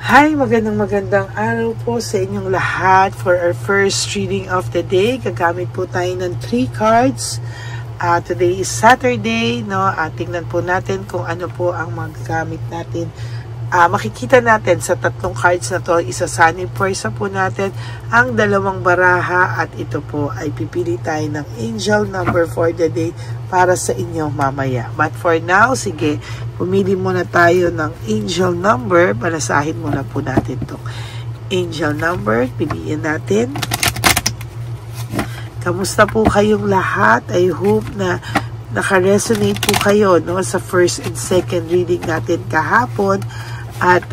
Hi, magandang araw po sa inyong lahat. For our first reading of the day, gagamit po tayo ng 3 cards. Today is Saturday, no? Tingnan po natin kung ano po ang magagamit natin. Makikita natin sa 3 cards na to, isasanib pwersa po natin ang 2 baraha at ito po ay pipili tayo ng angel number for the day para sa inyo mamaya. But for now, sige, pumili muna tayo ng angel number. Balasahin muna po natin itong angel number. Piliin natin. Kamusta po kayong lahat? I hope na naka-resonate po kayo, no, sa first and second reading natin kahapon. At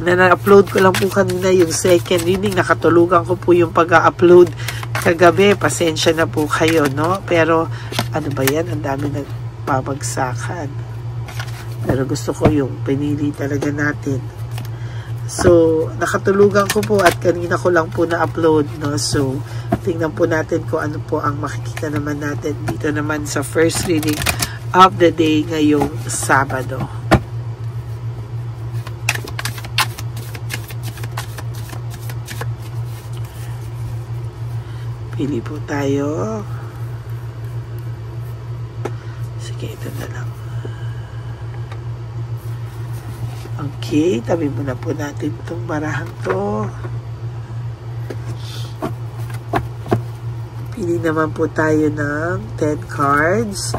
na-upload ko lang po kanina yung second reading. Nakatulugan ko po yung pag-upload kagabi. Pasensya na po kayo, no? Pero ano ba yan? Ang dami nagpabagsakan. Pero gusto ko yung pinili talaga natin. So, nakatulugan ko po at kanina ko lang po na-upload, no? So, tingnan po natin kung ano po ang makikita naman natin dito naman sa first reading of the day ngayong Sabado. Pili po tayo. Sige, ito na lang. Okay, tabi muna po natin itong barahang to. Pili naman po tayo ng 10 cards.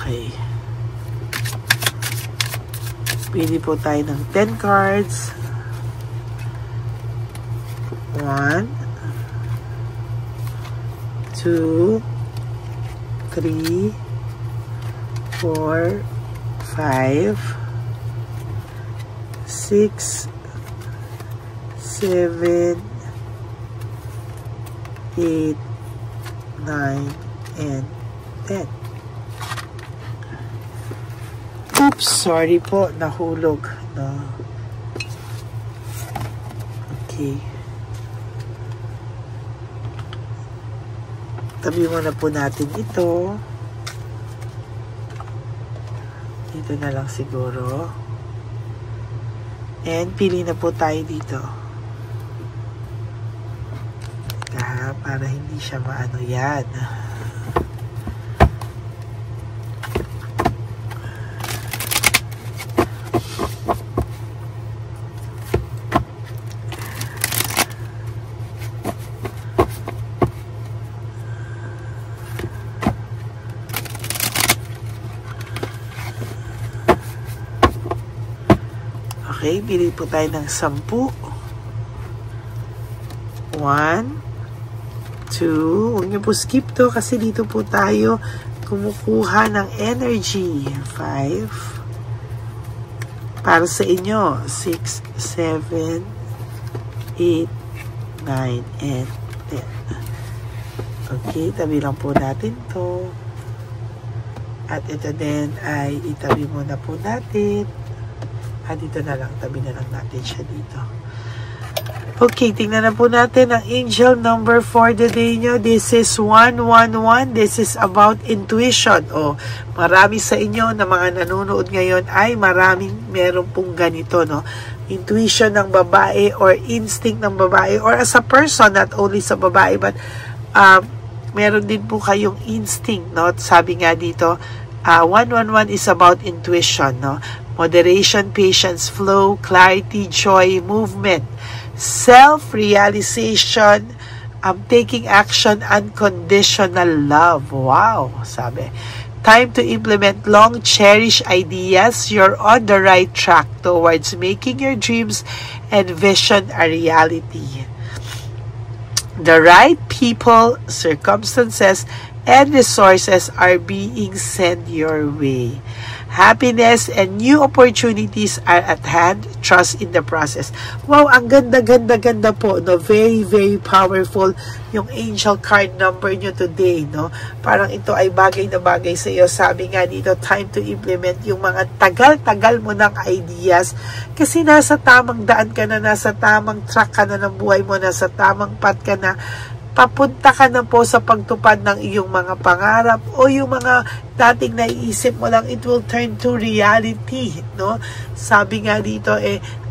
Okay. Pili po tayo ng 10 cards. 1, 2, 3, 4, 5, 6, 7, 8, 9, and 10. Oops, sorry po, nahulog. No. Okay. Tabi muna po natin ito. Dito na lang siguro. And pili na po tayo dito. Para hindi siya maano yan. Okay, pili po tayo ng 10. 1, 2, huwag niyo po skip to kasi dito po tayo kumukuha ng energy. 5, para sa inyo, 6, 7, 8, 9, and 10. Okay, tabi lang po natin to. At ito din ay itabi muna po natin. Dito na lang, tabi na lang natin siya dito. Okay, tingnan na po natin ang angel number for the day nyo. This is 111. This is about intuition. Marami sa inyo na mga nanonood ngayon ay meron pong ganito, no? Intuition ng babae or instinct ng babae or as a person, not only sa babae, but meron din po kayong instinct, no? Sabi nga dito, 111 is about intuition, no? Moderation, patience, flow, clarity, joy, movement, self-realization, taking action, unconditional love. Wow, sabi. Time to implement long cherished ideas. You're on the right track towards making your dreams and vision a reality. The right people, circumstances, and resources are being sent your way. Happiness and new opportunities are at hand. Trust in the process. Wow, ang ganda po, no? Very, very powerful yung angel card number nyo today, no? Parang ito ay bagay na bagay sa iyo. Sabi nga dito, time to implement yung mga tagal-tagal mo ng ideas. Kasi nasa tamang daan ka na, nasa tamang track ka na ng buhay mo, nasa tamang path ka na. Papunta ka na po sa pagtupad ng iyong mga pangarap o yung mga dating naiisip mo lang, it will turn to reality, no? Sabi nga dito,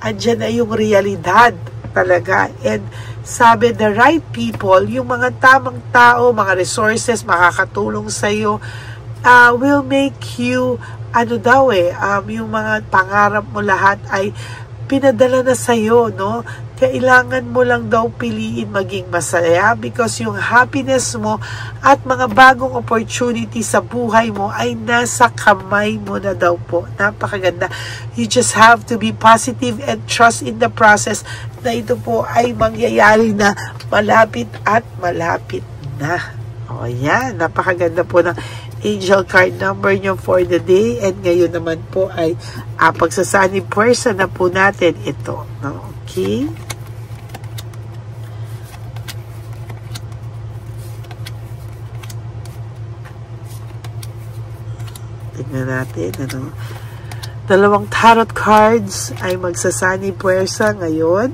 andyan na yung realidad talaga. And sabi, the right people, yung mga tamang tao, mga resources, makakatulong sa'yo, will make you, yung mga pangarap mo lahat ay pinadala na sa'yo, no? Kailangan mo lang daw piliin maging masaya because yung happiness mo at mga bagong opportunity sa buhay mo ay nasa kamay mo na daw po. Napakaganda. You just have to be positive and trust in the process na ito po ay mangyayari na malapit at malapit na. O yan, napakaganda po ng angel card number nyo for the day. And ngayon naman po ay pagsasanib person na po natin ito. Okay? Tignan natin, dalawang tarot cards ay magsasani puwersa ngayon.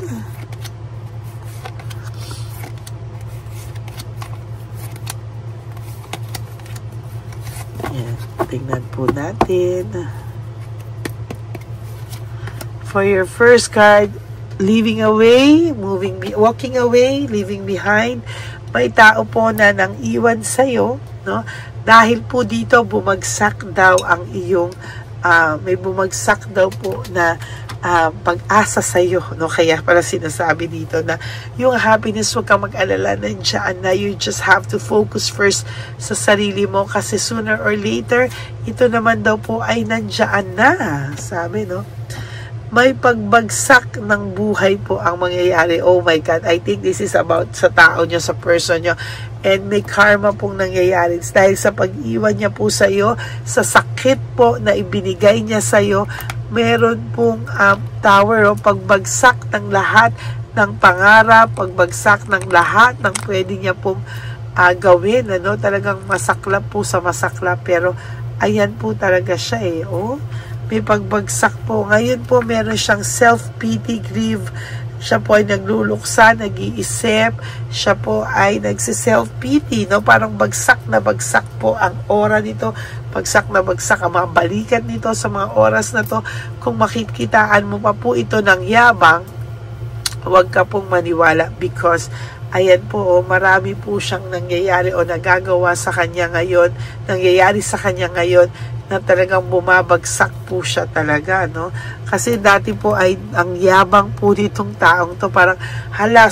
Yan, tignan po natin. For your first card, leaving away, walking away, leaving behind. May tao po na nang iwan sa'yo, no? Dahil po dito bumagsak daw ang iyong may bumagsak daw po na pag-asa sa iyo, no? Kaya para sinasabi dito na yung happiness, huwag kang mag-alala, nandiyan na. You just have to focus first sa sarili mo kasi sooner or later ito naman daw po ay nandiyan na, sabi, no? May pagbagsak ng buhay po ang mangyayari. Oh my God, I think this is about sa tao nyo, sa person nyo. And may karma pong nangyayari. Dahil sa pag-iwan niya po sa iyo, sa sakit po na ibinigay niya sa iyo, meron pong tower o pagbagsak ng lahat ng pangarap, pagbagsak ng lahat ng pwede niya pong gawin. Talagang masaklap po sa masaklap. Pero ayan po talaga siya may pagbagsak po. Ngayon po meron siyang self-pity, grief. Siya po ay nagluluksa, nag-iisip. Siya po ay nagsi-self-pity, no? Parang bagsak na bagsak po ang aura nito. Bagsak na bagsak ang mga balikat nito sa mga oras na to. Kung makikitaan mo pa po ito ng yabang, huwag ka pong maniwala because ayan po, marami po siyang nangyayari o nagagawa sa kanya ngayon, nangyayari sa kanya ngayon na talagang bumabagsak po siya talaga, no? Kasi dati po ay ang yabang po nitong taong to, parang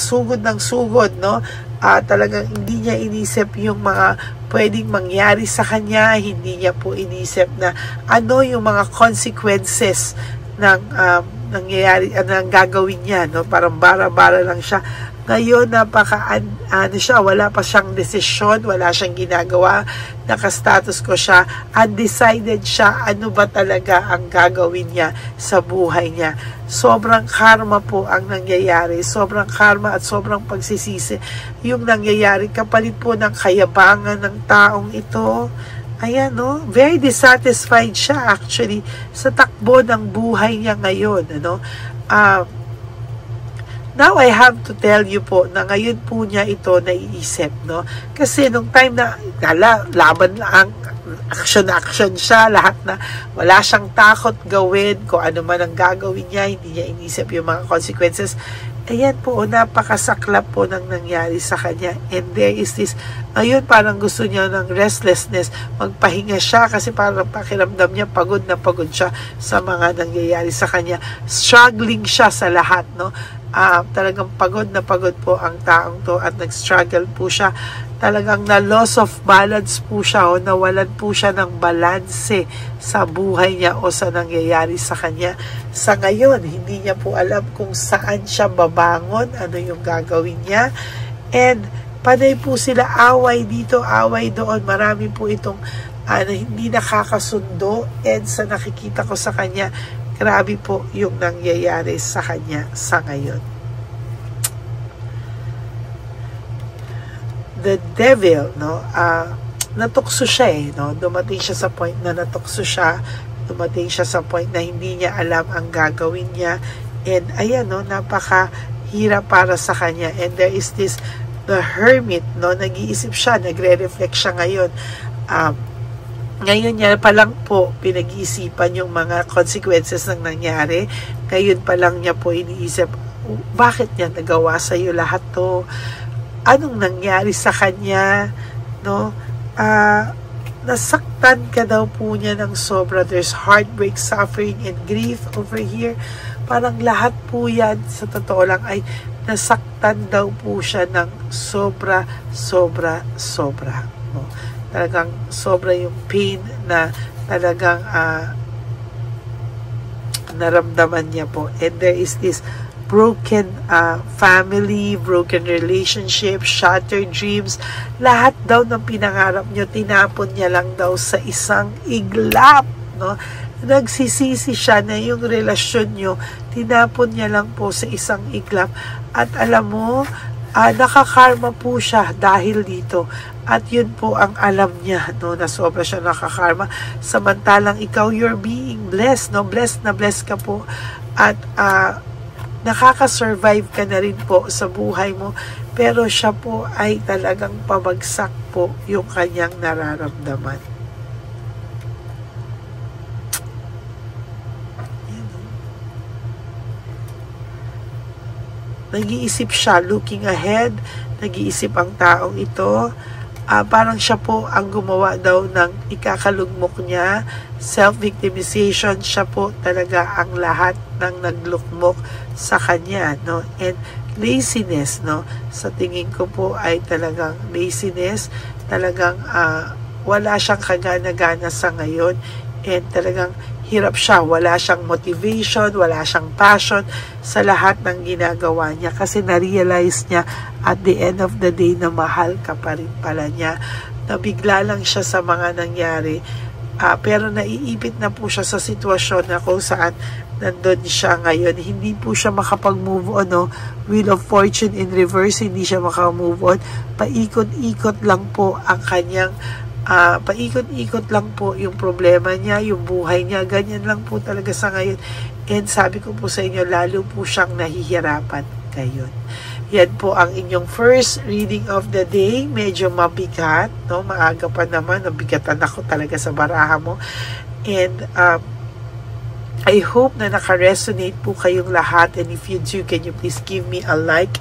sugod ng sugod, no? Talagang hindi niya inisip yung mga pwedeng mangyari sa kanya, hindi niya po inisip na yung mga consequences ng nangyayari, ng gagawin niya, no? Parang bara-bara lang siya. Ngayon, wala pa siyang desisyon, wala siyang ginagawa, naka-status ko siya, undecided siya, ano ba talaga ang gagawin niya sa buhay niya. Sobrang karma po ang nangyayari, sobrang karma at sobrang pagsisisi yung nangyayari, kapalit po ng kayabangan ng taong ito. Ayan, no? Very dissatisfied siya actually sa takbo ng buhay niya ngayon, Now, I have to tell you po na ngayon po niya ito naiisip, no? Kasi nung time na laban lang, action siya, lahat na wala siyang takot gawin, kung ano man ang gagawin niya, hindi niya inisip yung mga consequences. Ayan po, napakasaklap po nang nangyari sa kanya. And there is this, ngayon parang gusto niya ng restlessness, magpahinga siya kasi parang pakiramdam niya pagod na pagod siya sa mga nangyayari sa kanya. Struggling siya sa lahat, no? Talagang pagod na pagod po ang taong to at nag-struggle po siya. Talagang na loss of balance po siya o nawalan po siya ng balanse sa buhay niya o sa nangyayari sa kanya. Sa ngayon, hindi niya po alam kung saan siya babangon, ano yung gagawin niya. And panay po sila, away dito, away doon. Marami po itong hindi nakakasundo, and sa nakikita ko sa kanya, grabe po yung nangyayari sa kanya sa ngayon. The devil, no, natukso siya no? Dumating siya sa point na natukso siya, dumating siya sa point na hindi niya alam ang gagawin niya, and ayan, no, napakahirap para sa kanya. And there is this, the hermit, no, nag-iisip siya, nagre-reflect siya ngayon. Ngayon niya pa lang po pinag-iisipan yung mga consequences ng nangyari. Ngayon pa lang niya po iniisip, bakit niya nagawa sa iyo lahat to? Anong nangyari sa kanya? No? Nasaktan ka daw po niya ng sobra. There's heartbreak, suffering, and grief over here. Parang lahat po yan, sa totoo lang, ay nasaktan daw po siya ng sobra. No? Talagang sobra yung pain na talagang naramdaman niya po. And there is this broken family, broken relationship, shattered dreams. Lahat daw ng pinangarap niyo, tinapon niya lang daw sa isang iglap, no? Nagsisisi siya na yung relasyon niyo, tinapon niya lang po sa isang iglap. At alam mo, nakakarma po siya dahil dito. At yun po ang alam niya, no, na sobra siya nakakarma. Samantalang ikaw, you're being blessed, no? Blessed na blessed ka po. At nakaka-survive ka na rin po sa buhay mo, pero siya po ay talagang pabagsak po yung kanyang nararamdaman. Nag-iisip siya, looking ahead, nag-iisip ang taong ito. Parang siya po ang gumawa daw ng ikakalugmok niya, self-victimization. Siya po talaga ang lahat ng naglukmok sa kanya, no? And laziness, no? Sa tingin ko po ay talagang laziness, talagang wala siyang kagana-gana sa ngayon, and talagang hirap siya, wala siyang motivation, wala siyang passion sa lahat ng ginagawa niya, kasi na-realize niya at the end of the day na mahal ka pa rin pala niya. Nabigla lang siya sa mga nangyari, pero naiipit na po siya sa sitwasyon na kung saan nandun siya ngayon. Hindi po siya makapag-move on, no? Wheel of Fortune in reverse, hindi siya makapag-move on. Paikot-ikot lang po ang kanyang paikot-ikot lang po yung problema niya, yung buhay niya, ganyan lang po talaga sa ngayon. And sabi ko po sa inyo, lalo po siyang nahihirapan ngayon. Yan po ang inyong first reading of the day. Medyo mabigat, no? Maaga pa naman, nabigatan ako talaga sa baraha mo. And I hope na naka-resonate po kayong lahat, and if you do, can you please give me a like,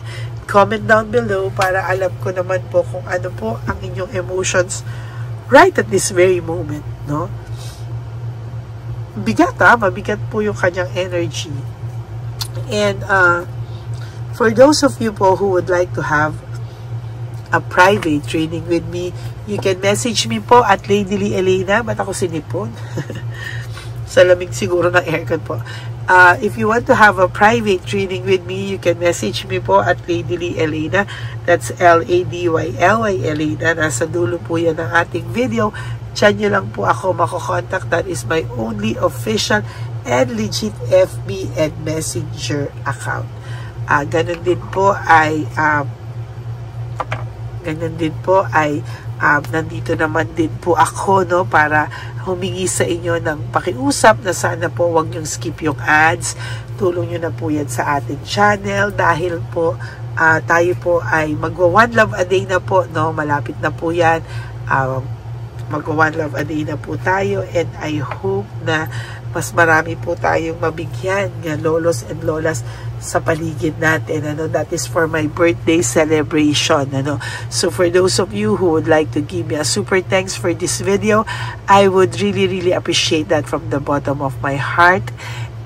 comment down below para alam ko naman po kung ano po ang inyong emotions right at this very moment, no? Bigat, mabigat po yung kanyang energy. And for those of you po who would like to have a private reading with me, you can message me po at Lady Lee Elena. Ba't ako sinipon? Sa lamig siguro ng aircon po. If you want to have a private reading with me, you can message me po at Lady Lee Elena. That's L-A-D-Y-L-Y Elena. Nasa dulo po yan ng ating video. Diyan nyo lang po ako makokontak. That is my only official and legit FB and Messenger account. Ganun din po ay nandito naman din po ako, no, para humingi sa inyo ng pakiusap na sana po wag niyong skip yung ads. Tulong nyo na po yan sa ating channel dahil po tayo po ay magwa 1 love a day na po, no? Malapit na po yan. Magwa 1 love a day na po tayo, and I hope na mas marami po tayong mabigyan ng lolos and lolas sa paligid natin. That is for my birthday celebration. So for those of you who would like to give me a super thanks for this video, I would really appreciate that from the bottom of my heart.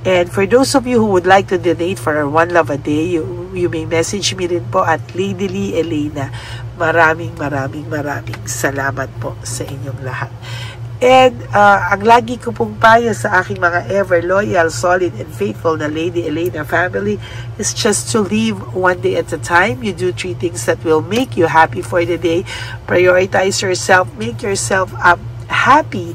And for those of you who would like to donate for 1 love a day, you may message me rin po at Lady Lee Elena. Maraming salamat po sa inyong lahat. And ang lagi ko pong payo sa aking mga ever loyal, solid, and faithful na Lady Elena family is just to live one day at a time. You do 3 things that will make you happy for the day. Prioritize yourself, make yourself happy,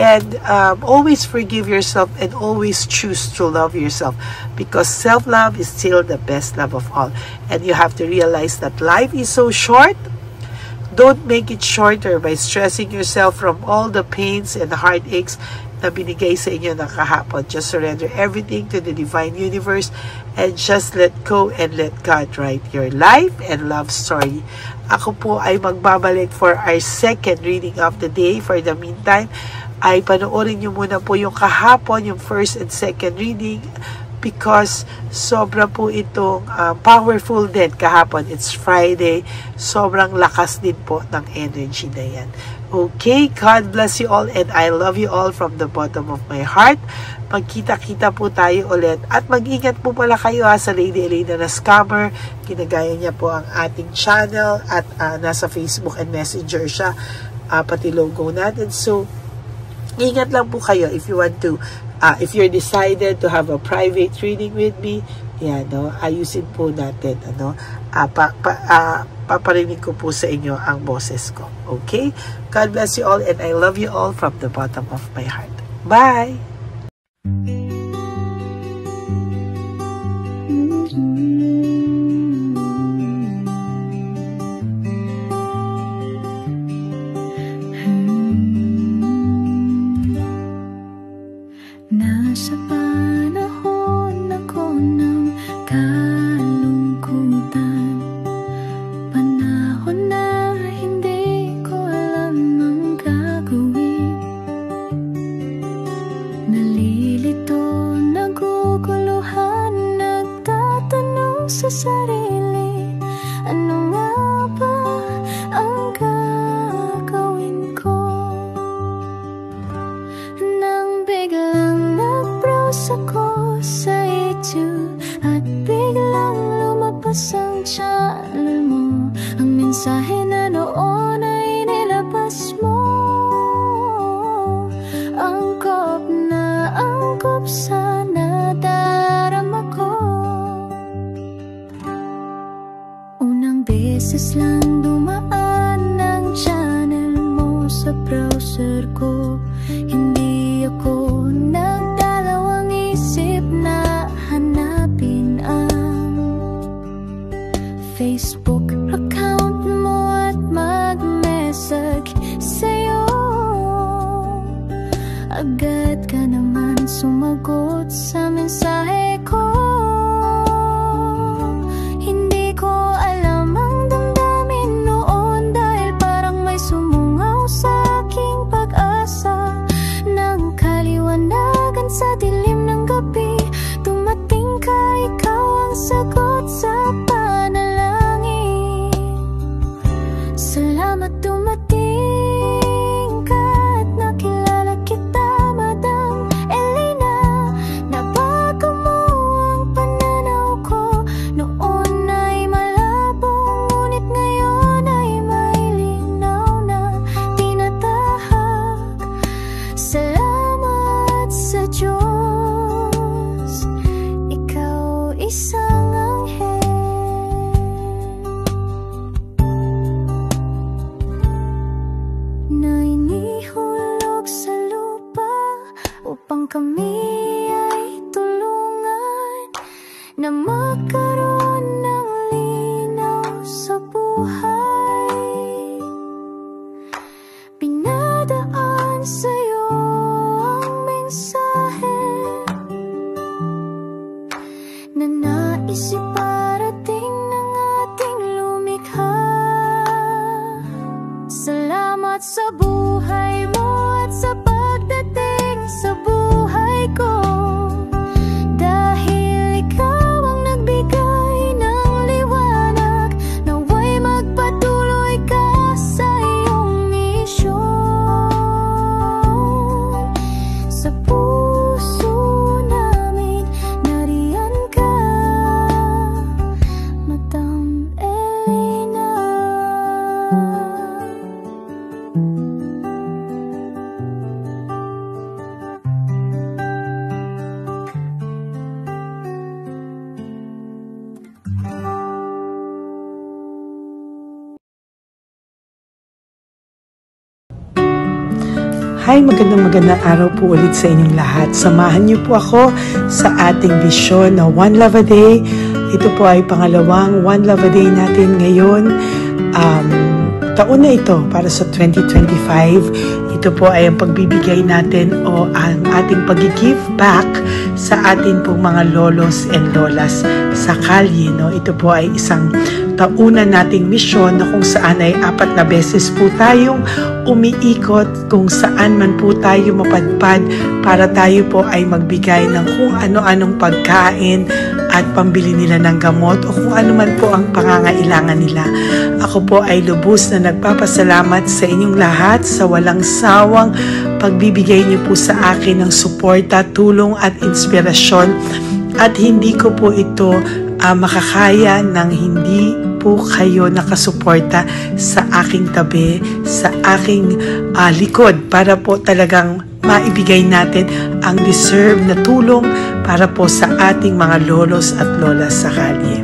and always forgive yourself, and always choose to love yourself, because self-love is still the best love of all. And you have to realize that life is so short. Don't make it shorter by stressing yourself from all the pains and heartaches na binigay sa inyo ng kahapon. Just surrender everything to the divine universe and just let go and let God write your life and love story. Ako po ay magbabalik for our second reading of the day. For the meantime, ay panoorin nyo muna po yung kahapon, yung first and second reading, because sobra po itong powerful din kahapon. It's Friday. Sobrang lakas din po ng energy na yan. Okay, God bless you all, and I love you all from the bottom of my heart. Magkita-kita po tayo ulit. At mag-ingat po pala kayo sa Lady Elena na scammer. Ginagaya niya po ang ating channel at nasa Facebook and Messenger siya. Pati logo natin. So, ingat lang po kayo if you want to, if you're decided to have a private reading with me, yan, no, ayusin po natin, ano, paparinig ko po sa inyo ang boses ko. Okay? God bless you all, and I love you all from the bottom of my heart. Bye! Nasa panahon ako ng kalungkutan, panahon na hindi ko alam ang gagawin. Nalilito, naguguluhan, nagtatanong sa sarili, ano nga ba ang gagawin ko? Nang biglang ako sa YouTube at biglang lumabas ang channel mo, ang mensahe na noon ay nilabas mo. Angkop sa nadarama ko. Unang beses lang dumaan ang channel mo sa browser ko. Hindi ako nagdalawang isip na hanapin ang Facebook account mo at mag-message sa'yo. Agad ka naman sumagot sa mensahe ko. Hindi ko alam ang damdamin noon, dahil parang may sumungaw sa aking pag-asa. Nang kaliwanagan sa dilim ng gabi, dumating ka, ikaw ang sagot sa panalangin. Salamat dumating ka at nakilala kita, Madam Elena. Nabago mo ang pananaw ko. Noon ay malabo, ngunit ngayon ay may linaw na tinatahak. Salamat sa Diyos, ikaw isang anghel na inihulog sa lupa upang kami ay tulungan na magkaroon ng linaw sa buhay. Pinadaan sa'yo ang mensahe na nais iparating ng ating lumikha. Salamat sa buhay mo at sa pagdating sa buhay ko, dahil ikaw ang nagbigay ng liwanag. Nawa'y magpatuloy ka sa iyong misyon. Sa puso namin nariyan ka, Madam Elena. Hi, magandang araw po ulit sa inyong lahat. Samahan niyo po ako sa ating vision na One Love a Day. Ito po ay pangalawang One Love a Day natin ngayon. Taon na ito para sa 2025. Ito po ay ang pagbibigay natin o ang ating pag-give back sa atin pong mga lolos and lolas sa kalye. No? Ito po ay isang taunan nating misyon na kung saan ay 4 na beses po tayong umiikot kung saan man po tayo mapadpad para tayo po ay magbigay ng kung ano-anong pagkain at pambili nila ng gamot o kung ano man po ang pangangailangan nila. Ako po ay lubos na nagpapasalamat sa inyong lahat sa walang sawang pagbibigay niyo po sa akin ng suporta, tulong at inspirasyon, at hindi ko po ito makakaya ng hindi po kayo nakasuporta sa aking tabi, sa aking likod para po talagang maibigay natin ang deserve na tulong para po sa ating mga lolos at lolas sa kalye.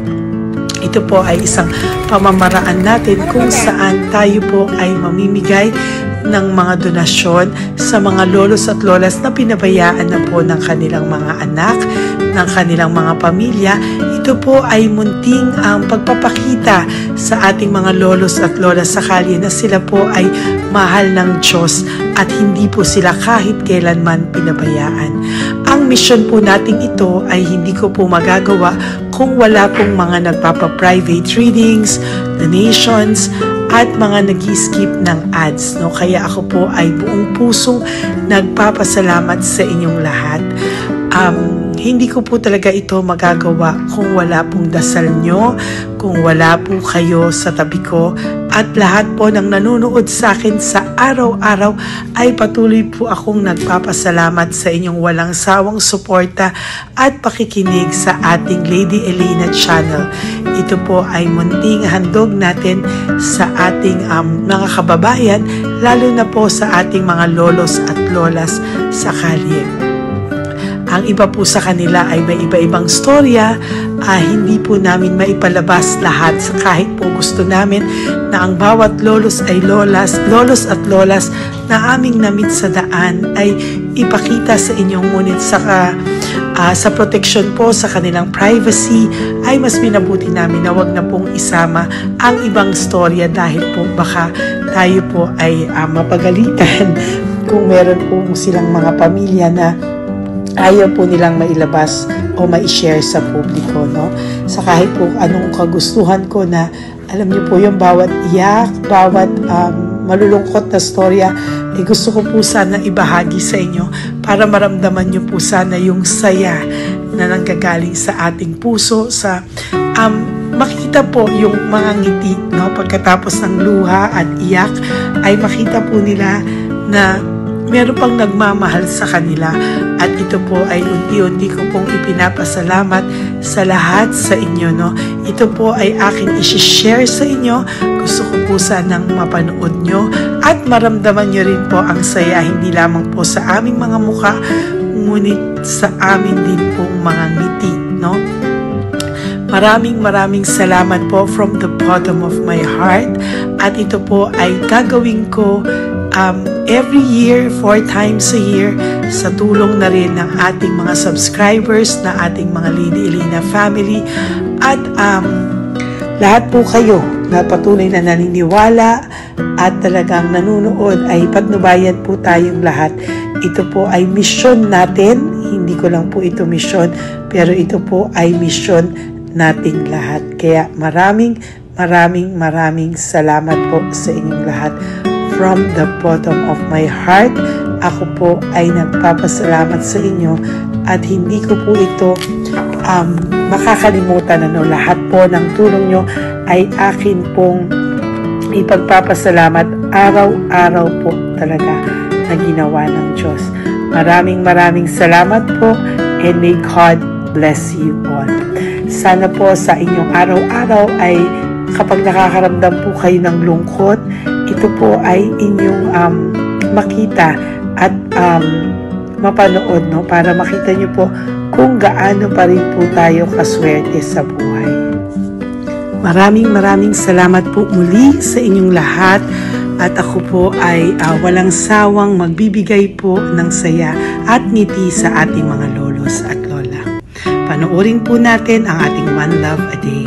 Ito po ay isang pamamaraan natin kung saan tayo po ay mamimigay ng mga donasyon sa mga lolos at lolas na pinabayaan na po ng kanilang mga anak, ng kanilang mga pamilya. Ito po ay munting ang pagpapakita sa ating mga lolos at lolas sa kalye na sila po ay mahal ng Diyos at hindi po sila kahit kailanman pinabayaan. Ang mission po nating ito ay hindi ko po magagawa kung wala pong mga nagpapa-private readings, donations, at mga nag-skip ng ads. No? Kaya ako po ay buong pusong nagpapasalamat sa inyong lahat. Hindi ko po talaga ito magagawa kung wala pong dasal nyo, kung wala po kayo sa tabi ko, at lahat po ng nanonood sa akin sa araw-araw ay patuloy po akong nagpapasalamat sa inyong walang sawang suporta at pakikinig sa ating Lady Elena channel. Ito po ay munting handog natin sa ating mga kababayan, lalo na po sa ating mga lolos at lolas sa kalye. Ang iba po sa kanila ay may iba-ibang storya, hindi po namin maipalabas lahat kahit po gusto namin na ang bawat lolos at lolas na aming namit sa daan ay ipakita sa inyo, ngunit sa protection po sa kanilang privacy ay mas minabuti namin na wag na pong isama ang ibang storya dahil po baka tayo po ay mapagalitan kung meron po silang mga pamilya na ayaw po nilang mailabas o ma-share sa publiko, no? Sa kahit po anong kagustuhan ko na, alam niyo po yung bawat iyak, bawat malulungkot na storya, gusto ko po sana ibahagi sa inyo para maramdaman niyo po sana yung saya na nanggagaling sa ating puso, sa makita po yung mga ngiti, no? Pagkatapos ng luha at iyak ay makita po nila na meron pang nagmamahal sa kanila, at ito po ay unti-unti ko pong ipinapasalamat sa lahat sa inyo, no? Ito po ay aking isi-share sa inyo. Gusto ko po sanang mapanood nyo at maramdaman nyo rin po ang saya, hindi lamang po sa aming mga mukha, ngunit sa amin din pong mga ngiti, no? Maraming salamat po from the bottom of my heart, at ito po ay gagawin ko every year, 4 times a year, sa tulong na rin ng ating mga subscribers, na ating mga Lady Elena family, at lahat po kayo na patuloy na naniniwala at talagang nanunood, ay patnubayan po tayong lahat. Ito po ay mission natin, hindi ko lang po ito mission, pero ito po ay mission nating lahat. Kaya maraming salamat po sa inyong lahat. From the bottom of my heart, ako po ay nagpapasalamat sa inyo, at hindi ko po ito makakalimutan. Lahat po ng tulong nyo ay akin pong ipagpapasalamat araw-araw po talaga na ginawa ng Diyos. Maraming salamat po, and may God bless you all. Sana po sa inyong araw-araw ay kapag nakakaramdam po kayo ng lungkot, ito po ay inyong makita at mapanood, no? Para makita nyo po kung gaano pa rin po tayo kaswerte sa buhay. Maraming salamat po muli sa inyong lahat at ako po ay walang sawang magbibigay po ng saya at ngiti sa ating mga lolos at lola. Panoorin po natin ang ating One Love a Day.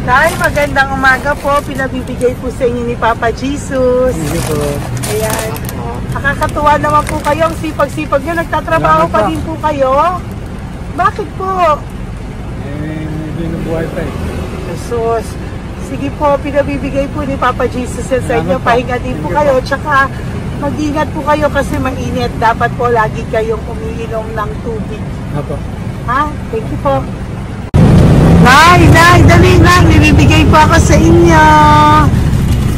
Tay, magandang umaga po. Pinabibigay po sa inyo ni Papa Jesus. Hindi po. Ayan. Nakakatuwa naman po kayo. Ang sipag-sipag nyo. Nagtatrabaho pa din po kayo. Bakit po? Hindi na buhay pa eh. Jesus. Sige po, pinabibigay po ni Papa Jesus yan sa inyo. Salamat po. Pahinga din po kayo. Tsaka mag-ingat po kayo kasi mainit. Dapat po lagi kayong umiinom ng tubig. Apo. Ha? Thank you po. Nay, dali na. Nibibigay po ako sa inyo.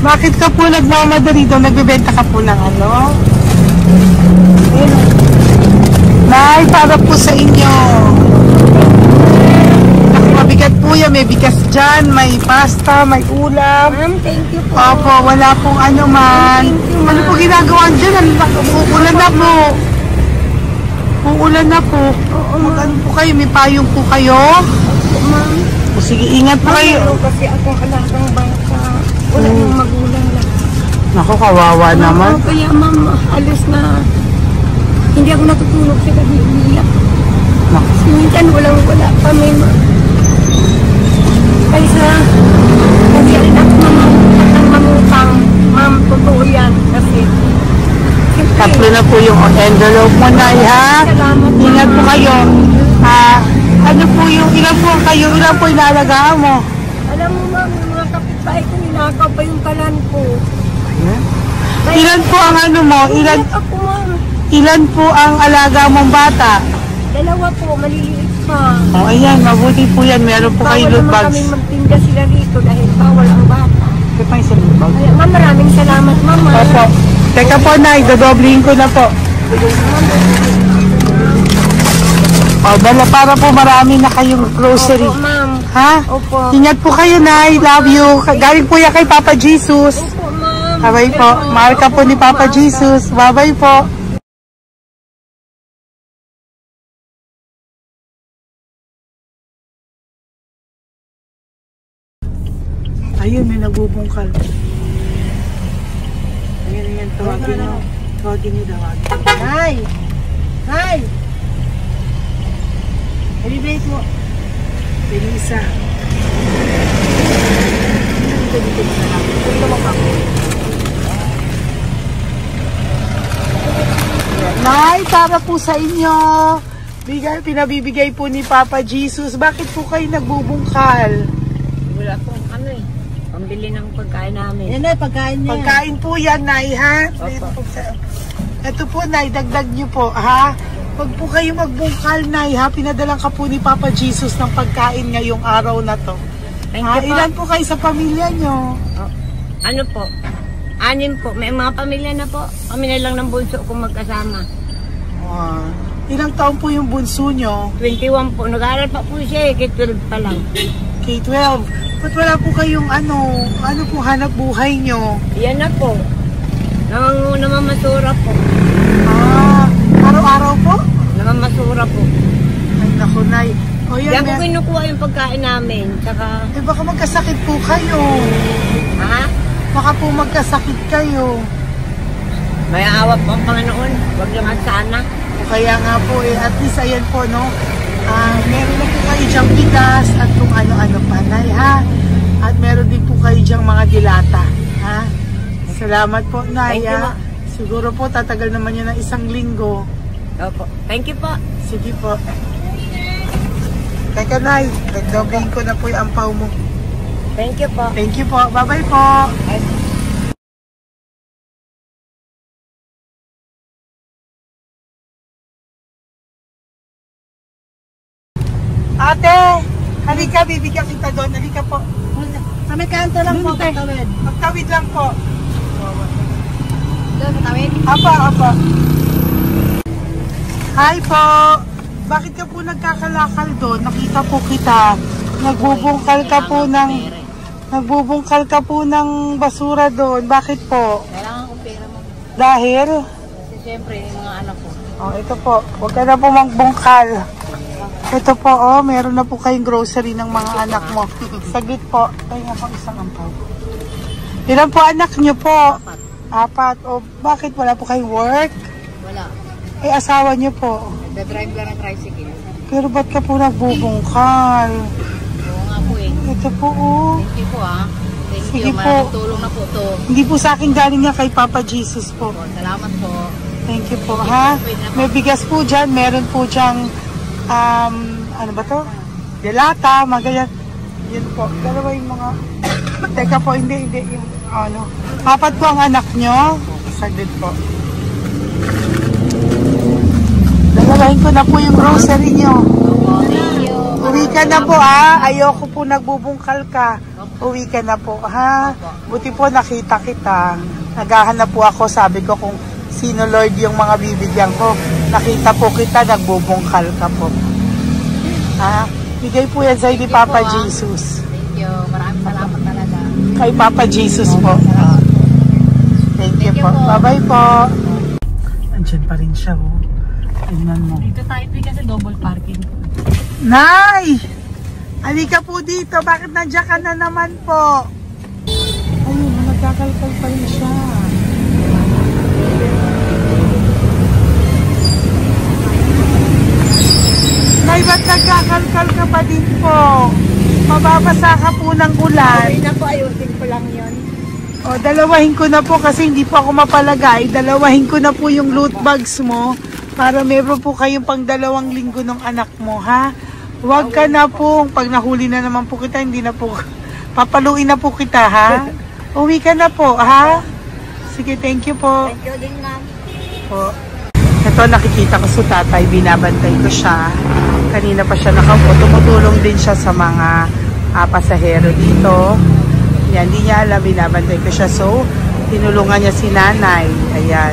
Bakit ka po nagmamadali doon? Nagbibenta ka po ng ano? Ayun. Nay, para po sa inyo. Mabigat po yan. May bigas dyan, may pasta, may ulam. Ma'am, thank you po. Opo, wala pong ano man. Thank you, ma'am. Ano po ginagawa dyan? Uulan na po. Uulan na po. Mag-ano po kayo? May payong po kayo? Ma'am, O sige, ingat po kayo. ano kasi akong alagang bata. Wala nang magulang na. Naku, kawawa naman. Kaya ma'am, alis na. Hindi ako natutulog sa gabi. Umiyak. Naku. Minsan wala kami ma'am. Kaysa, kasi ako mamutang. Ma'am, totoo yan. Kasi, Tatlo na po yung envelope mo, Nay, ha? Salamat, Ingat po Mama. kayo. Ano po yung, ilan po kayo, ilan po inalagaan mo? alam mo ma'am, yung mga kapitbahay ko, ninakaw pa yung kalan ko. Ilan po ang ano mo? Umiyak ako ma'am. Ilan po ang alaga mong bata? Dalawa po, maliliit pa. O, ayan, mabuti po yan. Meron po kayo Bawal loot naman bags. kami magtinda sila rito dahil bawal ang bata. Ito pa yung sa loot bag. Kaya ma'am, maraming salamat mama. Opo. Teka po, Nay, dodoblihin ko na po. O, dala para po marami na kayong grocery. Opo ma'am. Ha? Opo. Ingat po kayo, Nay. Love you. Galing po yan kay Papa Jesus. Opo ma'am. Bye-bye po. Mahal ka po ni Papa Jesus. Bye-bye po. Ayun, may nagbubungkal. Ayan, tawagin nyo. Tawagin nyo, tawagin. Hi! Hi! Everybody po. Elisa. Dito na lang. Dito mo pa. Nay, para po sa inyo. Pinabibigay po ni Papa Jesus. Bakit po kayo nagbubungkal? Wala pong ano eh. Pambili ng pagkain namin. Yan na, pagkain niya. Pagkain po yan, Nay, ha? Ito po, Nay, dagdag nyo po, ha? Pag po kayo magbungkal, Nay, ha? Pinadalang ka po ni Papa Jesus ng pagkain ngayong araw na to. Thank Ha? you po. Ilan po kayo sa pamilya nyo? Ano po? 6 po. May mga pamilya na po. Kami na lang ng bunso kung magkasama. Ilang taon po yung bunso nyo? 21 po. Nag-aaral pa po siya eh. K-12 pa lang. K-12. Ba't wala po kayong ano po hanap buhay nyo? Yan na po. Namamasura po. Araw-araw po? Namamasura po. Ay, naku, Nay. O yan, Diyan ko kinukuha yung pagkain namin. Tsaka, baka magkasakit po kayo. ha? Baka po magkasakit kayo. May awa po ang Panginoon. Huwag lang at sana. O kaya nga po at least ayan po, no? Meron na po kayo dyang bigas at kung ano-ano pa, Nay, ha? At meron din po kayo dyang mga dilata, ha? Salamat po, Nay, Thank you, ha? Ma. Siguro po, tatagal naman yun ng 1 linggo. Opo. Thank you po. Sige po. Teka, Nay, nagdobling ko na po yung ampaw mo. Thank you po. Thank you po. Bye-bye po. Ate, halika, bibigyan kita doon. Halika po. Sa may kanto lang po, Te. patawid. Magtawid lang po. Doon, patawid. Apa. Hi po. Bakit ka po nagkakalakal doon? Nakita po kita. Nagbubungkal ka po ng basura doon. Bakit po? Kailangan kong pera mo. Dahil? Kasi siyempre, yung mga anak ko. Oh, ito po. Huwag ka na po magbungkal. Ito po, oh. Meron na po kayong grocery ng mga anak mo. Saglit po. Ay, nga po isang ampaw. Ilan po anak nyo po? 4. O, bakit wala po kayong work? Wala. Ay, asawa nyo po. Nagda-drive lang ng tricycle. Pero ba't ka po nagbubungkal? Oo nga po eh. Ito po, oh. Thank you po ah. Thank Sige you. po. Malaking tulong na po to. Hindi po sa akin galing nga kay Papa Jesus po. Salamat po. Thank you po, ha? May bigas po dyan. Meron po dyang, ano ba to? Delata, magayan. Yun po. Dalawa yung mga... Teka po, hindi. Yung, ano. 4 po ang anak nyo. Saglit po. Dalawahin ko na po yung grocery nyo. Uwi ka na po, ha? Ayoko po nagbubungkal ka. Uwi ka na po, ha? Buti po nakita kita. Naghahanap po ako. Sabi ko kung sino Lord yung mga bibigyan ko. Nakita po kita, nagbubungkal ka po. Ha? Bigay po yan sa'yo ni Papa Jesus. Thank you. Maraming salamat talaga. Kay Papa Jesus po. Thank you po. Bye-bye po. Andyan pa rin siya, oh. Tingnan mo. Dito tayo kasi double parking. Nay! Halika po dito. Bakit nandiyan ka na naman po? Ayun, nagkakalkal pa rin siya. Nay, ba't nagkakalkal ka pa din po? Mababasa ka po ng ulan. Okay na po, ayusin ko lang yun. O, dalawahin ko na po kasi hindi po ako mapalagay. Dalawahin ko na po yung loot bags mo para meron po kayong pang 2 linggo ng anak mo, ha? Huwag ka na po. Pag nahuli na naman po kita, hindi na po. Papaluin na po kita, ha? Uwi ka na po, ha? Sige, thank you po. Thank you din, ma'am. Po. Ito, nakikita ko sa tatay. Binabantay ko siya. Kanina pa siya nakaupo. Tumutulong din siya sa mga pasahero dito. Yan, hindi niya alam. Binabantay ko siya. So, tinulungan niya si nanay. Ayan.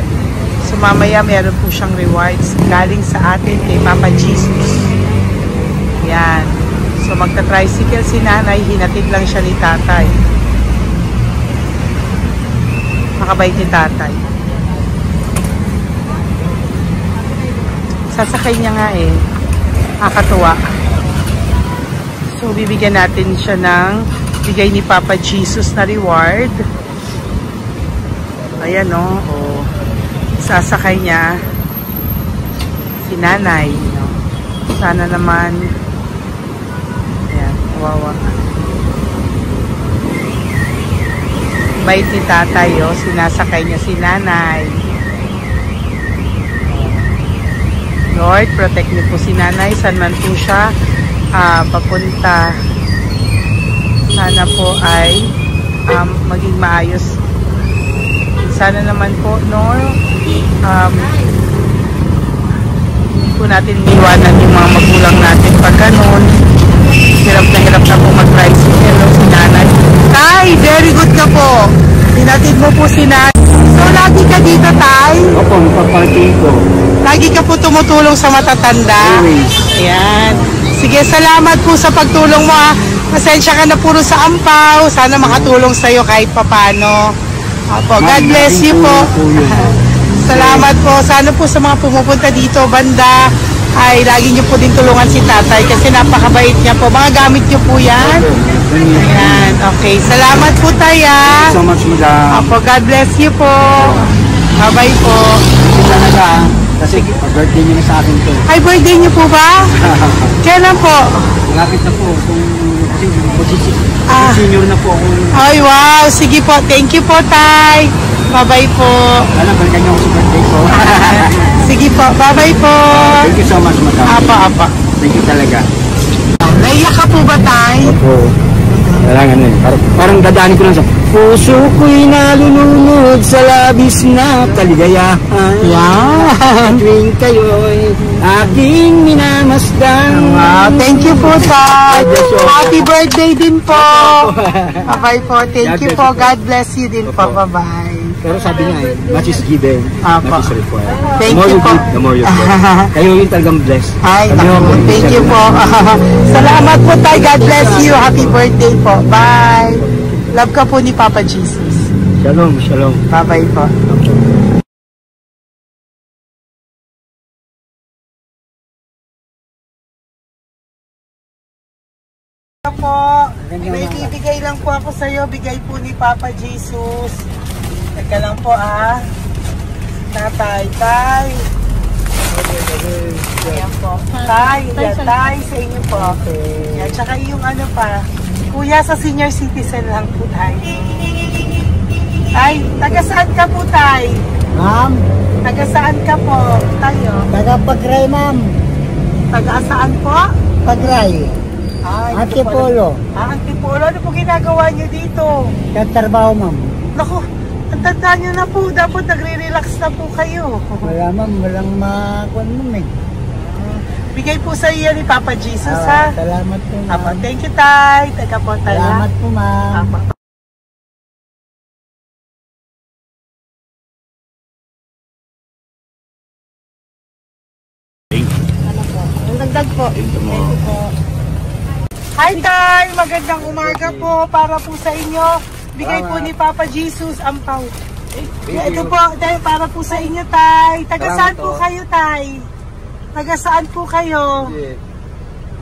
So, mamaya meron po siyang rewards galing sa atin kay Papa Jesus. Yan. So, magta-tricycle si nanay. Hinatid lang siya ni tatay. Makabait ni tatay. Sasakay niya nga eh. Nakakatuwa. So, bibigyan natin siya ng bigay ni Papa Jesus na reward. Ayan o. Oh. Sasakay niya si nanay. No? Sana naman ayan, kawawa. Bait ni tatay o. Sinasakay niya si nanay. Lord, protect niyo po si nanay. Saan man po siya papunta. Sana po ay maging maayos. Sana naman po, Lord, hindi po natin iwanan yung mga magulang natin pag ganun. Hirap na po mag-tricycle si nanay. Tay, very good ka po. Sinatid mo po si nanay. So, lagi ka dito, Tay? Opo, magpaparking ko. Lagi ka po tumutulong sa matatanda. Ayan. Sige, salamat po sa pagtulong mo, ha. Pasensya ka na puro sa ampaw. Sana makatulong sa'yo kahit papano. Opo, God bless you po. Salamat po. Sana po sa mga pumupunta dito, banda, ay lagi niyo po din tulungan si tatay kasi napakabait niya po. Mga gamit niyo po yan. Ayan, okay. Salamat po, Tay, ha. So much, madam. Opo, God bless you po. Bye-bye po. Talaga, kasi birthday niyo na sa akin to. Ay, birthday niyo po ba? Kailan po? Malapit na po. Kasi senior na po ako. Ay, wow. Sige po. Thank you po, Tay. Bye-bye po. Alam, balikan niyo ako sa birthday ko. Sige po. Bye-bye po. Thank you so much, madam. Apa. Thank you talaga. Naiyak ka po ba, Tay? Opo. Kailangan eh. Parang dadaanin ko lang siya. Puso ko'y nalulunod sa labis na kaligayahan. Yan. Tuwing kayo'y aking minamasdan. Wow. Thank you po, Tay. Happy birthday din po. Bye-bye po. Thank you po. God bless you din po. Bye-bye. Pero sabi niya much is given, Apa. much is required. Thank The more you you po. give, the more you get. Kayo yung talagang blessed. Ay, Kami naku, yung thank you po. Salamat po tayo. God bless you. Happy birthday po. Bye. Love ka po ni Papa Jesus. Shalom, shalom. Bye-bye po. Po, may bibigay lang po ako sa iyo, bigay po ni Papa Jesus. Teka lang po Tatay, tay. Ayan po. Tay, sa inyo po. Yan, tsaka yung ano pa, kuya sa senior citizen lang po tayo. Tay, taga saan ka po tay? Ma'am, Taga saan ka po tayo? taga Pagray, ma'am. Taga saan po? Pagray. Antipolo. Antipolo. Ano po ginagawa nyo dito? Katrabaho, ma'am. Naku, ang tanda nyo na po. Dapat nagre-relax na po kayo. Wala, ma'am. Walang makuan, ma'am, eh. Bigay po sa iyo ni Papa Jesus, ha? Salamat po, ma'am. Apa, thank you, tay. Teka po, tay. Salamat po, ma'am. Apa. Ano po? Ang dagdag po. Hi, tay. Magandang umaga po. Para po sa inyo. Bigay po ni Papa Jesus ang pau. Ito po, tay, para po sa inyo, tay. Taga saan po kayo, tay? Taga saan po kayo? Hindi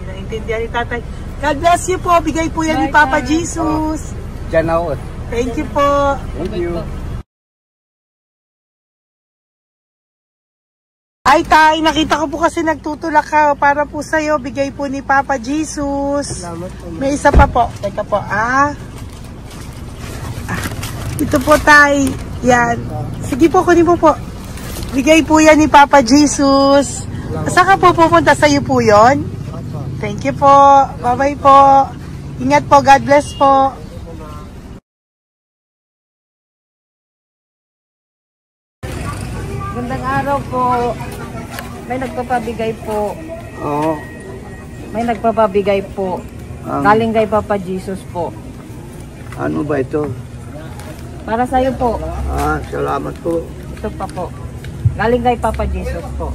naintindihan ni tatay. God bless you po. Bigay po yan ni Papa Jesus. Diyan ako. Thank you po. Thank you. Ay, tay, nakita ko po kasi nagtutulak ka. Para po sa'yo, bigay po ni Papa Jesus. May isa pa po. Teka po, ito po, tay. Yan. Sige po, kunin po po. Bigay po yan ni Papa Jesus. Saan ka po pupunta? Sa'yo po yun? Thank you po. Bye-bye po. Ingat po. God bless po. Gandang araw po. May nagpapabigay po. Oo. May nagpapabigay po. Galing kay Papa Jesus po. Ano ba ito? Para sa'yo po. Salamat po. Ito pa po. Galing kay Papa Jesus po.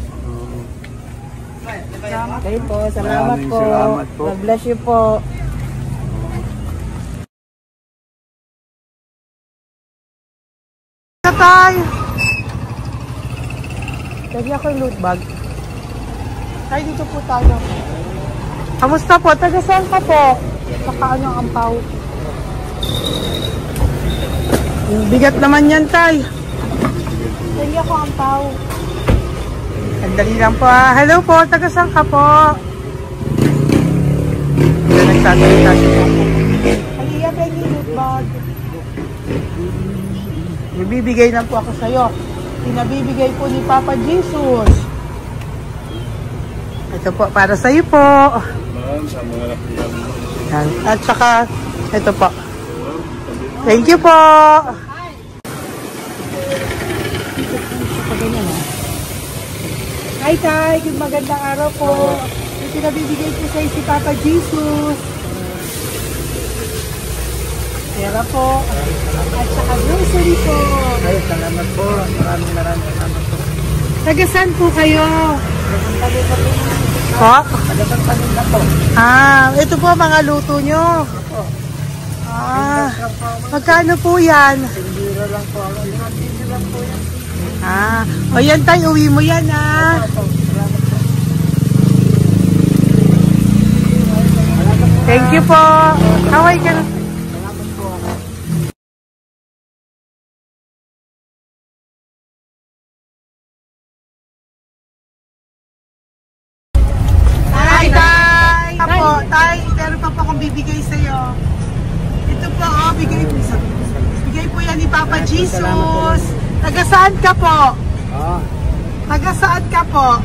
Kayo po. Salamat Maraming po. salamat po. God bless you po. Tay. Lagi ako yung loot bag. Tay, dito po tayo. Kamusta po? Taga saan ka po? Saka ano ang ampaw? Bigat naman yan, tay. Lagi ako ampaw. Sandali lang po. Hello po, taga saan ka po? Nagsasalita si po. Halika, Peggy, loot bag. Ibibigay lang po ako sa'yo. Pinabibigay po ni Papa Jesus. Ito po, para sa iyo po. At saka, ito po. Thank you po. Hi, tay. Good magandang araw po. Yung pinabibigay po sa iyo si Papa Jesus. Pera po. At saka grocery po. Ay, salamat po. Maraming salamat po. Taga saan po kayo? Po? Ito po mga luto nyo. Magkano po yan? O yan tayo, uwi mo yan Thank you po. Kaway ka na. Bibigay sa iyo. Ito po, bigay po yan ni Papa Jesus. Taga saan ka po? Taga saan ka po?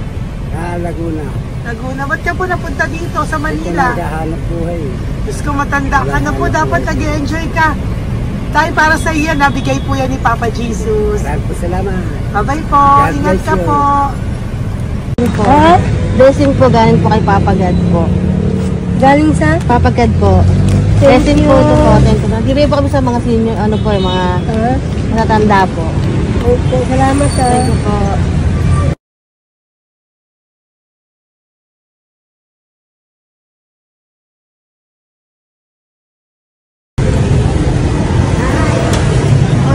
Laguna. Laguna. Ba't ka po napunta dito sa Manila? Naghahanap buhay. Diyos ko, matanda ka na po. Dapat nag-enjoy ka. Tayo para sa iyo, nabigay po yan ni Papa Jesus. Maraming po salamat. Bye-bye po. Ingat ka po. Blessing po galing po kay Papa God po. Galing sa? Papa God po. Blessing po ito po. Thank you. Nagdiray po kami sa mga senior, ano po, mga Natanda po. Opo, salamat ha. Thank you po.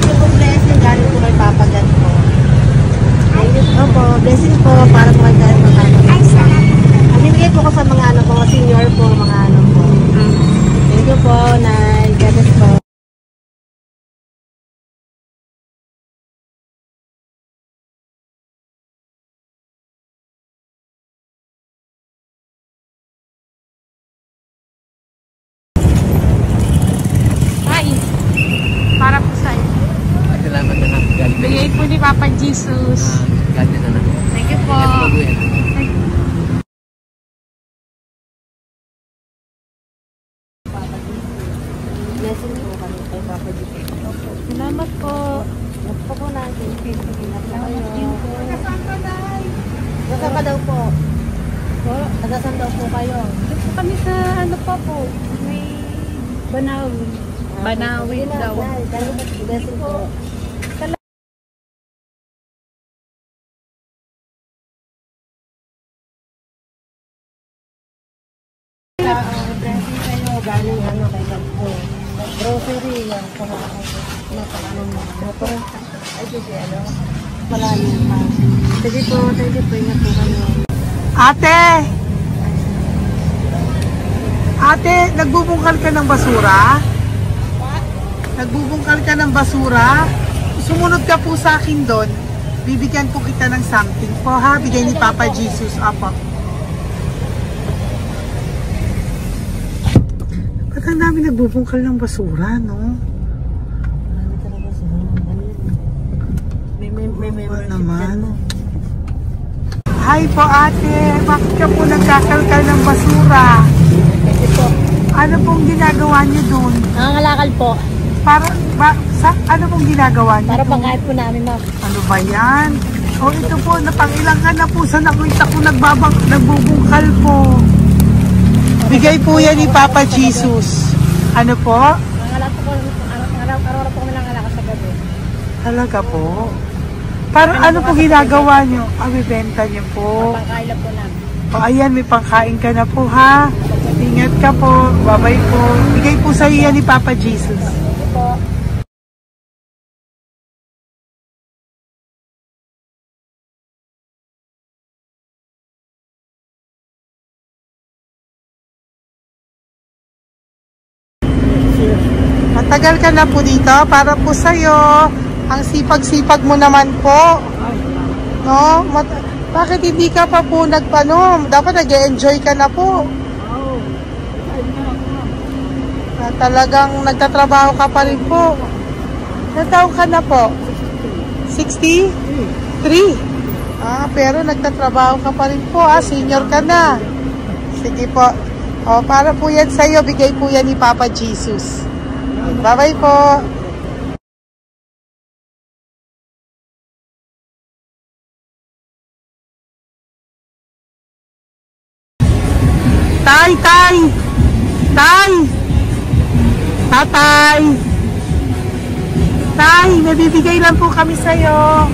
Ito po blessing galing po kay Papa God po. Opo, blessing po para po kay God. Ay, salamat. Bibigay po ko sa mga ano po, senior po, mga ano po. Thank you po, Nay. God bless po. Para po sa inyo. Salamat na lang. Bigay po ni Papa Jesus. God na lang. Thank you po. Blessing po kami kay Papa Jesus. Salamat po. Opo po natin. Nasaan ka daw po? Nasaan daw po kayo? Dito kami sa ano pa po. May Banawi. Banawi daw. Blessing po. Blessing kayo. Galing ano kay God po. Grocery yan. Motor. Ay, sige, ano? Wala niyo pa. Sige po, thank you po. Ingat po kayo. Ate! Ate, nagbubungkal ka ng basura? Nagbubungkal ka ng basura? Sumunod ka po sa akin doon. Bibigyan po kita ng something po ha. Bigay ni Papa Jesus. Apo. Ba't ang dami nagbubungkal ng basura, no? Marami talaga sila. May Ano naman? Hi po ate, bakit ka po nagkakalkal ng basura? Kasi po, Ano pong ginagawa niyo doon? nangangalakal po. Ano pong ginagawa niyo Para doon? pangkahit po namin, ma'am. Ano ba yan? O ito po, napangilang ka na po sa nakita ko nagbubungkal po. Bigay po yan ni Papa Jesus. Ano po? Nangangalakal po araw-araw po kami nangangalakal sa gabi. Talaga po? Para ano po ginagawa niyo? Bibenta niyo po. Pangkain lang po namin. O ayan, may pangkain ka na po ha. Ingat ka po. Bye-bye po. Bigay po sa iyo yan ni Papa Jesus. Po. Matagal ka na po dito para po sa'yo. Ang sipag-sipag mo naman po. No? Bakit hindi ka pa po nagpano? Dapat nag-e-enjoy ka na po. Talagang nagtatrabaho ka pa rin po. Ilang taon ka na po? 63? Pero nagtatrabaho ka pa rin po. Senior ka na. Sige po. Para po yan sa'yo. Bigay po yan ni Papa Jesus. Bye-bye po. Tay! Tatay! Tay, nabibigay lang po kami sa'yo.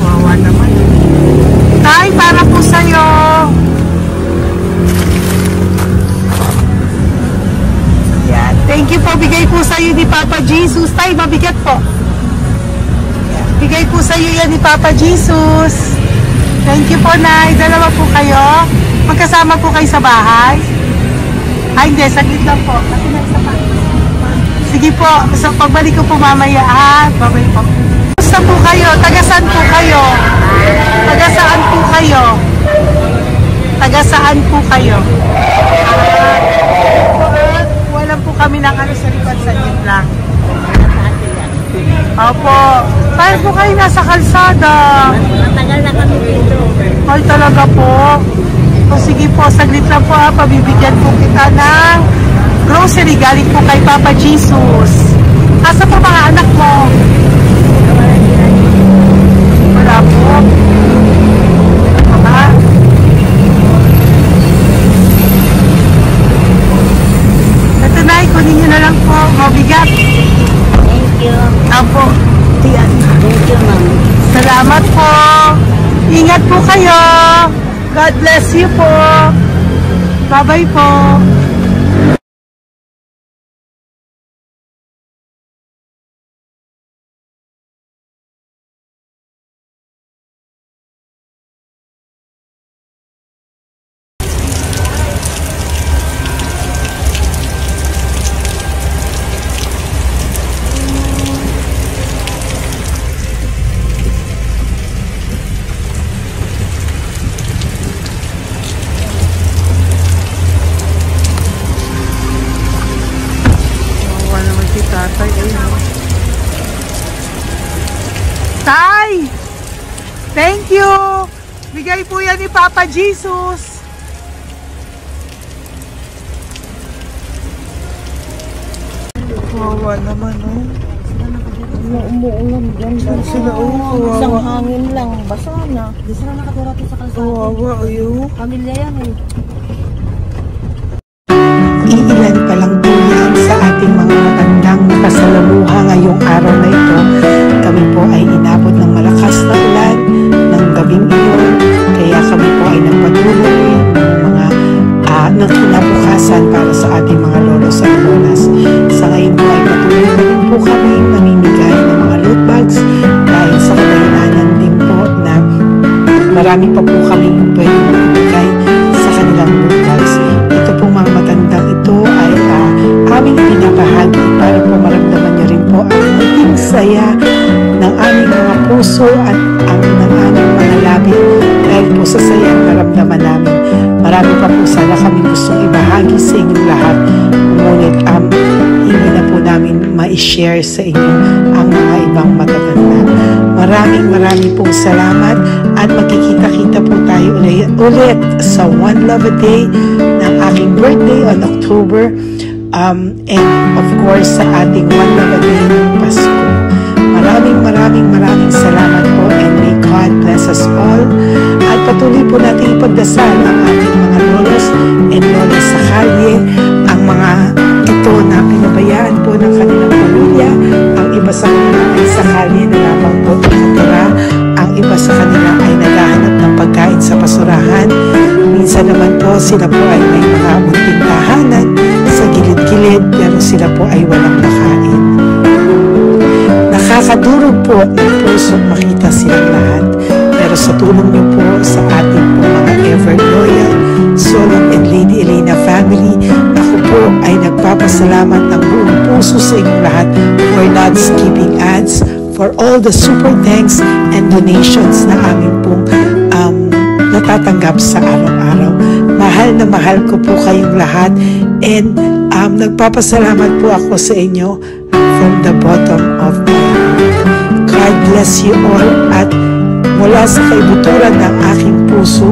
Wawa naman. Tay, para po sa'yo. Yan. Thank you po. Bigay po sa'yo ni Papa Jesus. Tay, mabigat po. Bigay po sa'yo yan ni Papa Jesus. Thank you po, Nay. Dalawa po kayo. Magkasama po kayo sa bahay. Hindi. Saglit lang po. Kasi may isa pa. Sige po. So, pagbalik ko po mamaya. Babay po. Gusto po kayo? Taga-saan po kayo? Taga-saan po kayo? Taga-saan po kayo? Wala po kami ng ano sa likod. Saglit lang. Opo. Tayo po kayo nasa kalsada. Matagal na kami dito. Ay, talaga po. O sige po, saglit lang po pabibigyan po kita ng grocery galing po kay Papa Jesus. Asa po mga anak mo? Wala po. Ito Nay, kunin nyo na lang po. Mabigat. Thank you. Apo. Yan. Thank you, ma'am. Salamat po. Ingat po kayo. God bless you po. Bye-bye po. Tatay, ayun. Tay! Thank you! Bigay po yan ni Papa Jesus. Wawa naman, oh. Umuulan dyan. Sila, oh. Isang Wawa. hangin lang. Basa na. Di sila nakatira sa kalsada. Wawa, ayun. Pamilya yan eh. Iilan pa lang po yan sa ating mga matandang nakasalamuha ngayong araw na ito. Kami po ay inabot ng malakas na ulan ng gabing iyon. Kaya kami po ay nagpatuloy ng mga ng kinabukasan para sa ating mga lolos at lolas. Sa ngayon po ay patuloy na rin po kami mamimigay ng mga loot bags dahil sa kadahilanan din po na marami pa po kami pwede ibigay sa kanilang loot bags. Ito po mga matandang ito ay aming pinapahagi para po maramdaman niyo rin po ang muting saya ng aming mga puso at ang ng aming mga labi dahil po sa saya ang naramdaman namin. Marami pa po sana kami gustong ibahagi sa inyong lahat, ngunit hindi na po namin ma-share sa inyo ang mga ibang matatanda. Maraming pong salamat at magkikita-kita po tayo ulit sa One Love a Day ng aking birthday on October and of course sa ating One Love a Day ng Pasko. Maraming salamat po and may God bless us all. At patuloy po natin ipagdasal ang ating mga lolos and lolas sa kalye, ang mga ito na pinabayaan po ng kanilang pamilya. Ang iba sa kanila ay sa kalye na lamang po nakatira. Ang iba sa kanila ay naghahanap ng pagkain sa basurahan. Minsan naman po sila po ay may mga munting tahanan sa gilid-gilid pero sila po ay walang makain. Nakakadurog po ng puso makita silang lahat. Pero sa tulong niyo po sa ating po mga ever loyal Solon and Lady Elena family, ako po ay nagpapasalamat ng buong puso sa inyong lahat for not skipping ads, for all the super thanks and donations na amin pong natatanggap sa araw-araw. Mahal ko po kayong lahat and nagpapasalamat po ako sa inyo from the bottom of my heart. God bless you all at mula sa kaibuturan ng aking puso,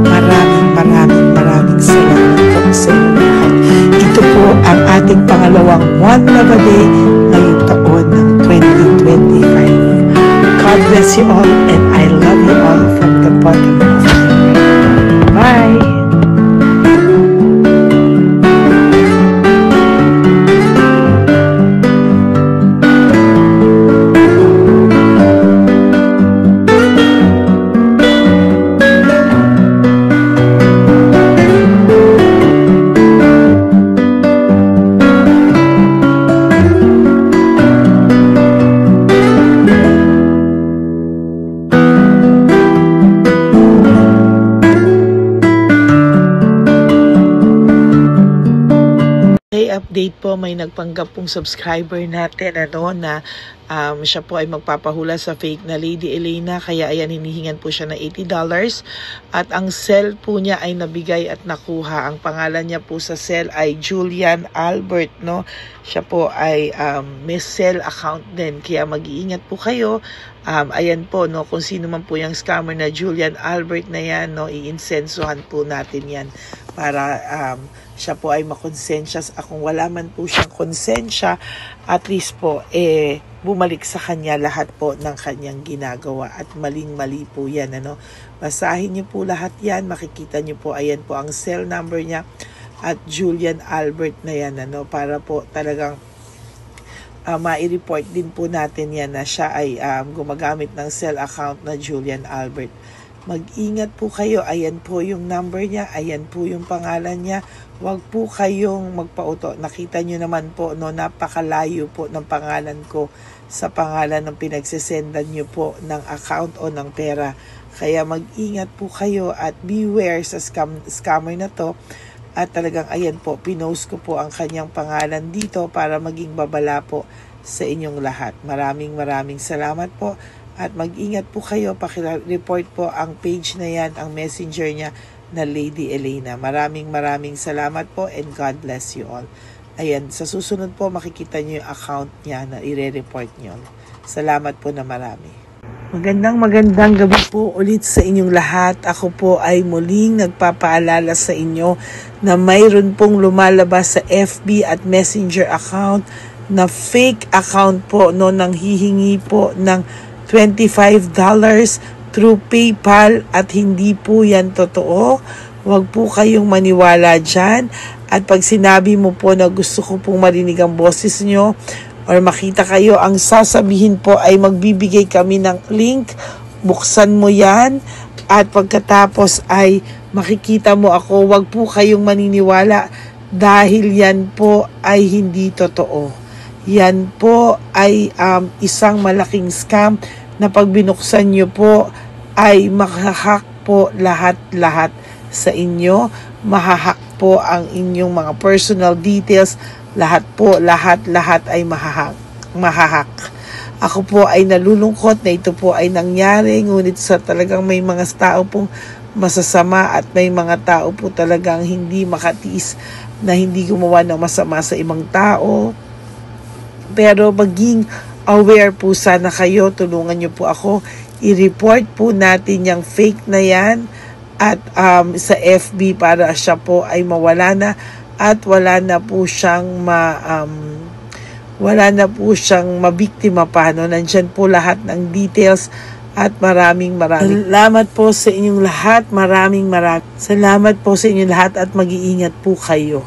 maraming salamat po sa inyo lahat. Ito po ang ating pangalawang One Love a Day ngayong taon ng 2025. God bless you all and I love you all from the bottom of my heart. Bye! Update po, may nagpanggap pong subscriber natin na siya po ay magpapahula sa fake na Lady Elena, kaya ayan hinihingan po siya na $80 at ang cell po niya ay nabigay at nakuha. Ang pangalan niya po sa cell ay Julian Albert, no? Siya po ay may cell account din, kaya mag-iingat po kayo. Ayan po, no, kung sino man po yung scammer na Julian Albert na yan, no, iinsensuhan po natin yan para siya po ay makonsensya. Kung wala man po siyang konsensya, at least po bumalik sa kanya lahat po ng kanyang ginagawa at maling-mali po yan, ano. Basahin niyo po lahat yan, makikita niyo po, ayan po ang cell number niya, at Julian Albert na yan, ano, para po talagang mai-report din po natin yan na siya ay gumagamit ng cell account na Julian Albert. Mag-ingat po kayo. Ayan po yung number niya. Ayan po yung pangalan niya. Huwag po kayong magpauto. Nakita nyo naman po, no, napakalayo po ng pangalan ko sa pangalan ng pinagsisendan nyo po ng account o ng pera. Kaya mag-ingat po kayo at beware sa scammer na to. At talagang ayan po, pinost ko po ang kanyang pangalan dito para maging babala po sa inyong lahat. Maraming salamat po. At mag-ingat po kayo, pakireport po ang page na yan, ang messenger niya na Lady Elena. Maraming salamat po and God bless you all. Ayan, sa susunod po makikita niyo yung account niya na ire-report niyo. Salamat po na marami. Magandang gabi po ulit sa inyong lahat. Ako po ay muling nagpapaalala sa inyo na mayroon pong lumalabas sa FB at Messenger account na fake account po, no, nang hihingi po ng $25 through PayPal at hindi po yan totoo. Huwag po kayong maniwala dyan. At pag sinabi mo po na gusto ko pong marinig ang boses nyo or makita kayo, ang sasabihin po ay magbibigay kami ng link. Buksan mo yan at pagkatapos ay makikita mo ako. Huwag po kayong maniniwala dahil yan po ay hindi totoo. Yan po ay isang malaking scam na pag binuksan nyo po ay mahahack po lahat sa inyo. Mahahack po ang inyong mga personal details. Lahat ay mahahack. Ako po ay nalulungkot na ito po ay nangyari, ngunit sa talagang may mga tao pong masasama at may mga tao po talagang hindi makatiis na hindi gumawa ng masama sa ibang tao. Pero maging aware po sana kayo, tulungan niyo po ako, i-report po natin yung fake na yan at sa FB para siya po ay mawala na at wala na po siyang mabiktima pa, no? Nandyan po lahat ng details at maraming salamat po sa inyong lahat. Maraming salamat po sa inyong lahat at mag-iingat po kayo.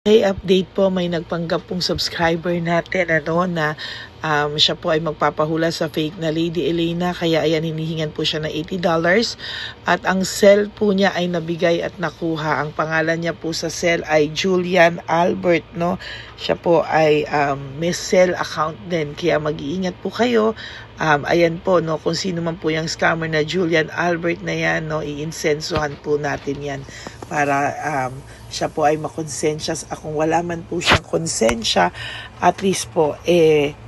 Okay, update po, may nagpanggap pong subscriber natin na siya po ay magpapahula sa fake na Lady Elena, kaya ayan, hinihingan po siya ng $80 at ang cell po niya ay nabigay at nakuha. Ang pangalan niya po sa cell ay Julian Albert, no? Siya po ay may cell account din, kaya mag-iingat po kayo. Ayan po, no, kung sino man po yung scammer na Julian Albert na yan, no, i-insensuhan po natin yan para siya po ay makonsensya. Kung wala man po siyang konsensya, at least po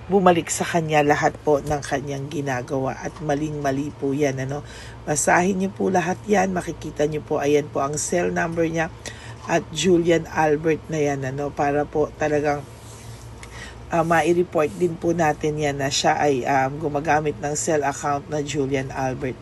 bumalik sa kanya lahat po ng kanyang ginagawa at maling-mali po yan, ano. Basahin niyo po lahat yan, makikita niyo po, ayan po ang cell number niya at Julian Albert na yan, ano, para po talagang mai-report din po natin yan na siya ay gumagamit ng cell account na Julian Albert.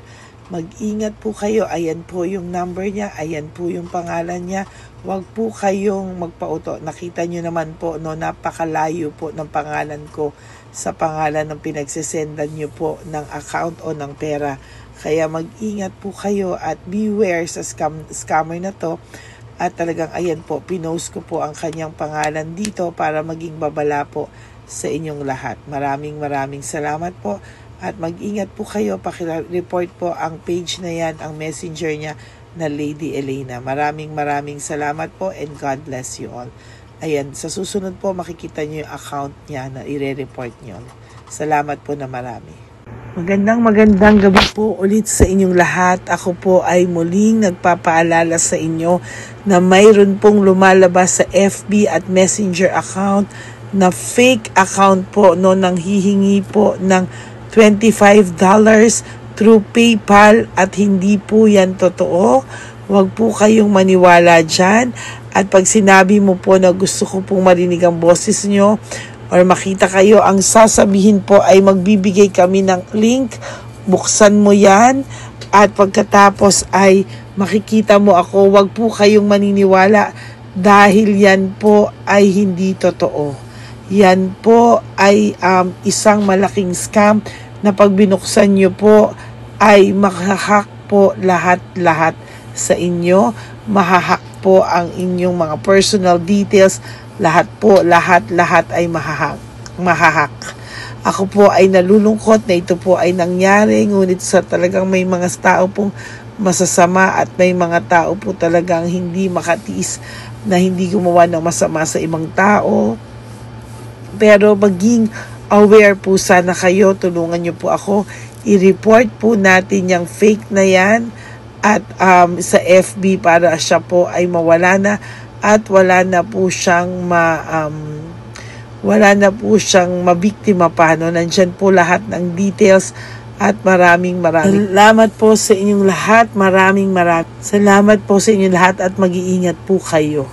Mag-ingat po kayo. Ayan po yung number niya. Ayan po yung pangalan niya. Huwag po kayong magpauto. Nakita nyo naman po, no, napakalayo po ng pangalan ko sa pangalan ng pinagsisendan nyo po ng account o ng pera. Kaya mag-ingat po kayo at beware sa scammer na to. At talagang ayan po, pinost ko po ang kanyang pangalan dito para maging babala po sa inyong lahat. Maraming salamat po. At mag-ingat po kayo, pakireport po ang page na yan, ang messenger niya na Lady Elena. Maraming salamat po and God bless you all. Ayan, sa susunod po makikita nyo yung account niya na ire-report nyo. Salamat po na marami. Magandang gabi po ulit sa inyong lahat. Ako po ay muling nagpapaalala sa inyo na mayroon pong lumalabas sa FB at Messenger account na fake account po no, nang hihingi po ng $25 through PayPal at hindi po yan totoo. Huwag po kayong maniwala dyan. At pag sinabi mo po na gusto ko pong marinig ang boses nyo or makita kayo, ang sasabihin po ay magbibigay kami ng link. Buksan mo yan at pagkatapos ay makikita mo ako. Huwag po kayong maniniwala dahil yan po ay hindi totoo. Yan po ay isang malaking scam na pag binuksan nyo po ay mahahack po lahat sa inyo. Mahahack po ang inyong mga personal details. Lahat ay mahahack. Ako po ay nalulungkot na ito po ay nangyari. Ngunit sa talagang may mga tao pong masasama at may mga tao po talagang hindi makatiis na hindi gumawa ng masama sa ibang tao. Pero maging aware po sana kayo, tulungan nyo po ako, i-report po natin yung fake na yan at sa FB para siya po ay mawala na at wala na po siyang mabiktima pa. No? Nandyan po lahat ng details at maraming salamat po sa inyong lahat. Maraming salamat po sa inyong lahat at mag-iingat po kayo.